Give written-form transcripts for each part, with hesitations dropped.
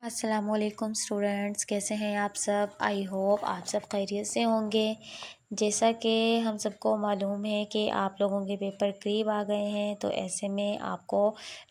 अस्सलामुअलैकुम स्टूडेंट्स, कैसे हैं आप सब। आई होप आप सब खैरियत से होंगे। जैसा कि हम सबको मालूम है कि आप लोगों के पेपर करीब आ गए हैं, तो ऐसे में आपको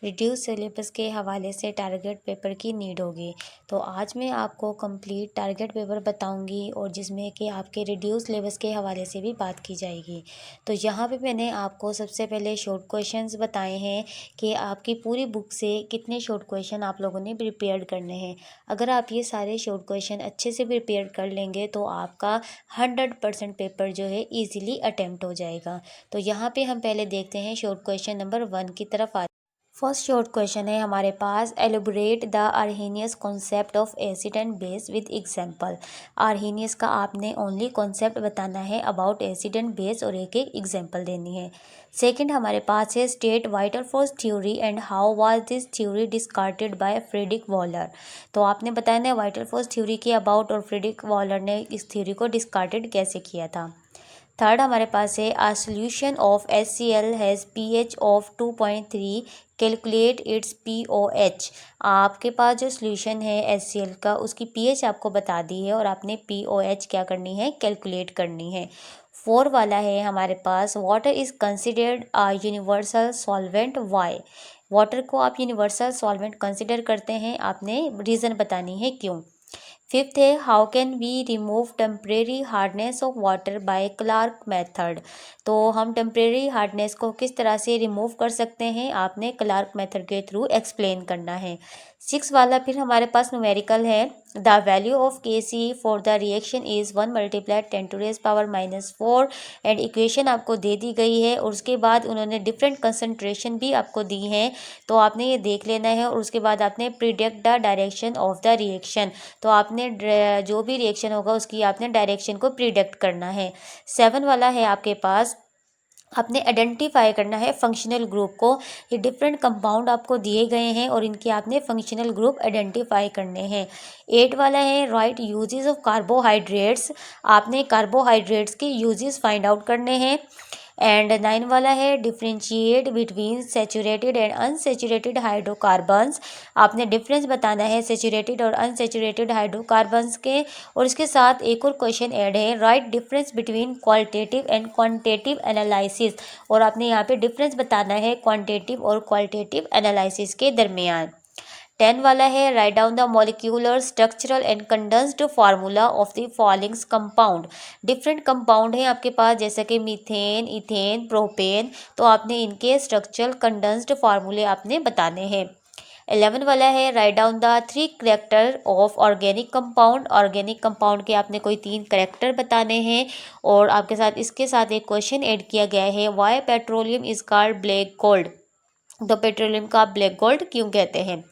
रिड्यूस सिलेबस के हवाले से टारगेट पेपर की नीड होगी। तो आज मैं आपको कंप्लीट टारगेट पेपर बताऊंगी और जिसमें कि आपके रिड्यूस सिलेबस के हवाले से भी बात की जाएगी। तो यहाँ पे मैंने आपको सबसे पहले शॉर्ट क्वेश्चंस बताए हैं कि आपकी पूरी बुक से कितने शॉर्ट क्वेश्चन आप लोगों ने प्रिपेयर करने हैं। अगर आप ये सारे शॉर्ट क्वेश्चन अच्छे से प्रिपेयर कर लेंगे तो आपका 100% पेपर जो है इजीली अटेम्प्ट हो जाएगा। तो यहाँ पे हम पहले देखते हैं शॉर्ट क्वेश्चन नंबर 1 की तरफ आते। फर्स्ट शॉर्ट क्वेश्चन है हमारे पास, elaborate the Arrhenius concept of acid and base with example. Arrhenius का आपने ओनली कॉन्सेप्ट बताना है अबाउट एसिड एंड बेस और एक एक एग्जांपल देनी है। सेकंड हमारे पास है, state vital force theory and how was this theory discarded by Friedrich Wohler. तो आपने बताना है वाइटल फोर्स थ्योरी के अबाउट और फ्रेडरिक वॉलर ने इस थ्योरी को डिस्कार्टेड कैसे किया था। थर्ड हमारे पास है, a solution of HCl has pH of 2.3, calculate its POH। आपके पास जो सोल्यूशन है HCl का, उसकी pH आपको बता दी है और आपने POH क्या करनी है, कैलकुलेट करनी है। 4 वाला है हमारे पास, water is considered a universal solvent, why. Water को आप यूनिवर्सल सॉल्वेंट कंसिडर करते हैं, आपने रीज़न बतानी है क्यों। फिफ्थ है, how can we remove temporary hardness of water by Clark method. तो हम टेम्परेरी हार्डनेस को किस तरह से रिमूव कर सकते हैं, आपने क्लार्क मेथड के थ्रू एक्सप्लेन करना है। 6 वाला फिर हमारे पास न्यूमेरिकल है, the value of Kc for the reaction is 1 × 10⁻⁻⁴ and equation आपको दे दी गई है और उसके बाद उन्होंने डिफरेंट कंसनट्रेशन भी आपको दी हैं, तो आपने ये देख लेना है। और उसके बाद आपने predict the direction of the reaction, तो आपने जो भी रिएक्शन होगा उसकी आपने डायरेक्शन को प्रिडिक्ट करना है। 7 वाला है आपके पास, आपने आइडेंटिफाई करना है फंक्शनल ग्रुप को। ये डिफरेंट कंपाउंड आपको दिए गए हैं और इनके आपने फंक्शनल ग्रुप आइडेंटिफाई करने हैं। 8 वाला है, राइट यूजेस ऑफ कार्बोहाइड्रेट्स। आपने कार्बोहाइड्रेट्स के यूजेस फाइंड आउट करने हैं। एंड 9 वाला है, differentiate between saturated and unsaturated hydrocarbons. आपने डिफरेंस बताना है सेचूरेटेड और अनसेचूरेटेड हाइड्रोकार्बन्स के। और इसके साथ एक और क्वेश्चन ऐड है, write difference between qualitative and quantitative analysis. और आपने यहाँ पे डिफरेंस बताना है क्वांटिटेटिव और क्वालिटेटिव एनालिसिस के दरमियान। 10 वाला है, right down the molecular structural and condensed formula of the followings compound. Different compound हैं आपके पास, जैसे कि मीथेन, इथेन, प्रोपेन, तो आपने इनके स्ट्रक्चरल कंडेंस्ड फार्मूले आपने बताने हैं। 11 वाला है, right down the 3 character of organic compound. Organic compound के आपने कोई 3 करेक्टर बताने हैं। और आपके साथ इसके साथ एक क्वेश्चन ऐड किया गया है, why petroleum is called black gold. तो पेट्रोलियम का ब्लैक गोल्ड क्यों कहते हैं।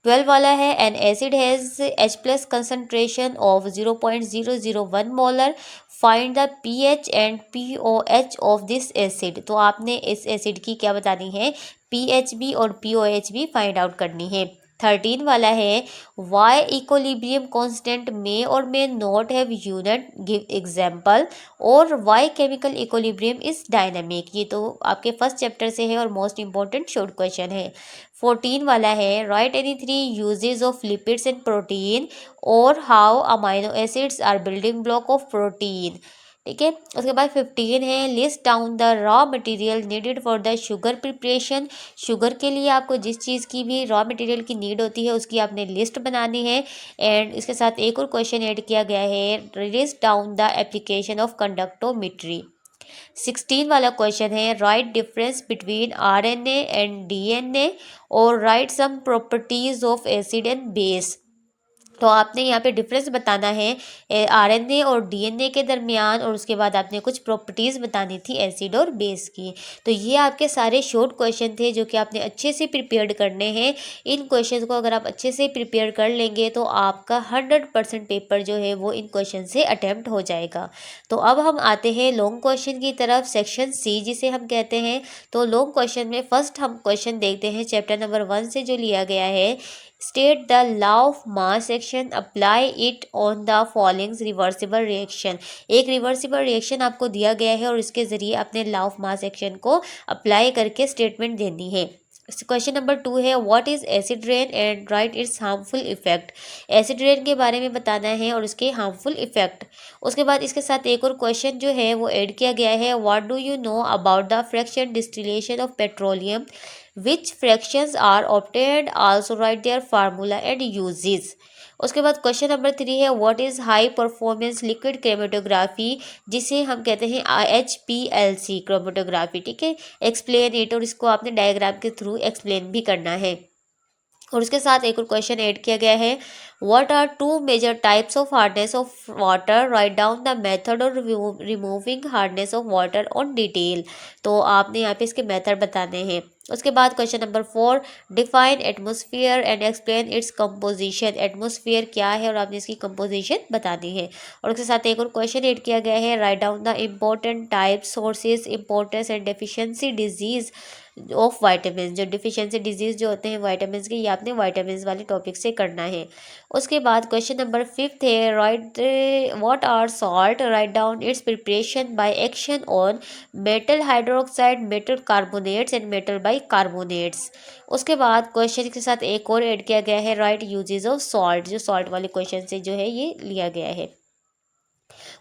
12 वाला है, an acid has H+ concentration of 0.001 molar, find the pH and POH of this acid. तो आपने इस एसिड की क्या बतानी है, pH भी और POH भी फाइंड आउट करनी है। 13 वाला है, वाई इक्विलिब्रियम कांस्टेंट मे और may not have unit, give example. और why chemical equilibrium is dynamic. ये तो आपके फर्स्ट चैप्टर से है और मोस्ट इंपॉर्टेंट शॉर्ट क्वेश्चन है। 14 वाला है, write any 3 uses of lipids and protein और how amino acids are building block of protein. ठीक है। उसके बाद 15 है, list down the raw material needed for the sugar preparation. Sugar के लिए आपको जिस चीज़ की भी रॉ मटेरियल की नीड होती है उसकी आपने लिस्ट बनानी है। एंड इसके साथ एक और क्वेश्चन ऐड किया गया है, list down the application of conductometry. 16 वाला क्वेश्चन है, write difference between RNA and DNA और write some properties of acid and base. तो आपने यहाँ पे डिफरेंस बताना है RNA और DNA के दरमियान, और उसके बाद आपने कुछ प्रॉपर्टीज़ बतानी थी एसिड और बेस की। तो ये आपके सारे शॉर्ट क्वेश्चन थे जो कि आपने अच्छे से प्रिपेयर करने हैं। इन क्वेश्चन को अगर आप अच्छे से प्रिपेयर कर लेंगे तो आपका 100% पेपर जो है वो इन क्वेश्चन से अटैम्प्ट हो जाएगा। तो अब हम आते हैं लॉन्ग क्वेश्चन की तरफ, सेक्शन C जिसे हम कहते हैं। तो लॉन्ग क्वेश्चन में फर्स्ट हम क्वेश्चन देखते हैं चैप्टर नंबर 1 से जो लिया गया है, state the law of mass action, apply it on the following reversible reaction. एक रिवर्सिबल रिएक्शन आपको दिया गया है और इसके ज़रिए अपने लॉ ऑफ मास एक्शन को अप्लाई करके स्टेटमेंट देनी है। क्वेश्चन नंबर 2 है what is acid rain and right it's harmful effect. Acid rain के बारे में बताना है और उसके हार्मफुल इफेक्ट। उसके बाद इसके साथ एक और क्वेश्चन जो है वो ऐड किया गया है, what do you know about the fraction distillation of petroleum, which fractions are obtained, also write their formula and uses. उसके बाद क्वेश्चन नंबर 3 है what is high performance liquid chromatography, जिसे हम कहते हैं HPLC क्रोमेटोग्राफी, ठीक है। एक्सप्लेन इट, और इसको आपने डायग्राम के थ्रू एक्सप्लेन भी करना है। और उसके साथ एक और क्वेश्चन ऐड किया गया है, what are two major types of hardness of water, write down the method of removing hardness of water on detail. तो आपने यहाँ पे इसके मेथड बताने हैं। उसके बाद question number 4, define atmosphere and explain its composition. Atmosphere क्या है और आपने इसकी कंपोजिशन बतानी है। और उसके साथ एक और क्वेश्चन ऐड किया गया है, right down the important types, sources, importance and deficiency disease of vitamin. जो डिफिशियंसी डिजीज जो होते हैं वाइटामिन के, ये आपने वाइटामिन वाले टॉपिक से करना है। उसके बाद क्वेश्चन नंबर 5 है, write what are salt, write down its preparation by action on metal hydroxide, metal carbonates and metal bicarbonates. उसके बाद क्वेश्चन के साथ एक और ऐड किया गया है, राइट यूजेस ऑफ सॉल्ट। जो सॉल्ट वाले क्वेश्चन से जो है ये लिया गया है।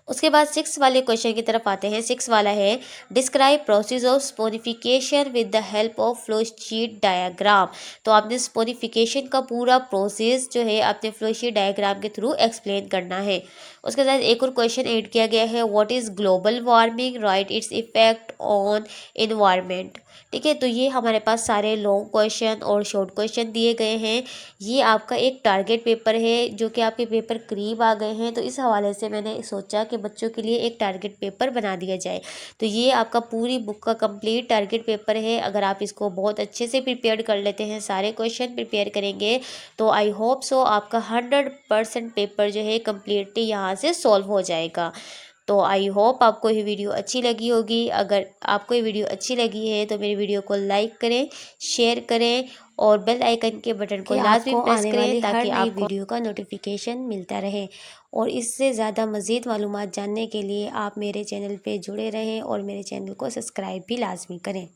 उसके बाद 6 वाले क्वेश्चन की तरफ आते हैं। 6 वाला है, describe process of saponification with the help of flow sheet diagram. तो आपने स्पोनिफिकेशन का पूरा प्रोसेस जो है आपने फ्लो शीट डायग्राम के थ्रू एक्सप्लेन करना है। उसके साथ एक और क्वेश्चन ऐड किया गया है, what is global warming, right its effect on environment. ठीक है, तो ये हमारे पास सारे लॉन्ग क्वेश्चन और शॉर्ट क्वेश्चन दिए गए हैं। ये आपका एक टारगेट पेपर है जो कि आपके पेपर करीब आ गए हैं, तो इस हवाले से मैंने सोचा कि बच्चों के लिए एक टारगेट पेपर बना दिया जाए। तो ये आपका पूरी बुक का कंप्लीट टारगेट पेपर है। अगर आप इसको बहुत अच्छे से प्रिपेयर कर लेते हैं, सारे क्वेश्चन प्रिपेयर करेंगे, तो आई होप सो आपका 100% पेपर जो है कम्प्लीटली यहाँ से सॉल्व हो जाएगा। तो आई होप आपको ये वीडियो अच्छी लगी होगी। अगर आपको ये वीडियो अच्छी लगी है तो मेरी वीडियो को लाइक करें, शेयर करें और बेल आइकन के बटन को लाजमी प्रेस करें ताकि आपको वीडियो का नोटिफिकेशन मिलता रहे। और इससे ज़्यादा मज़ीद मालूमात जानने के लिए आप मेरे चैनल पे जुड़े रहें और मेरे चैनल को सब्सक्राइब भी लाजमी करें।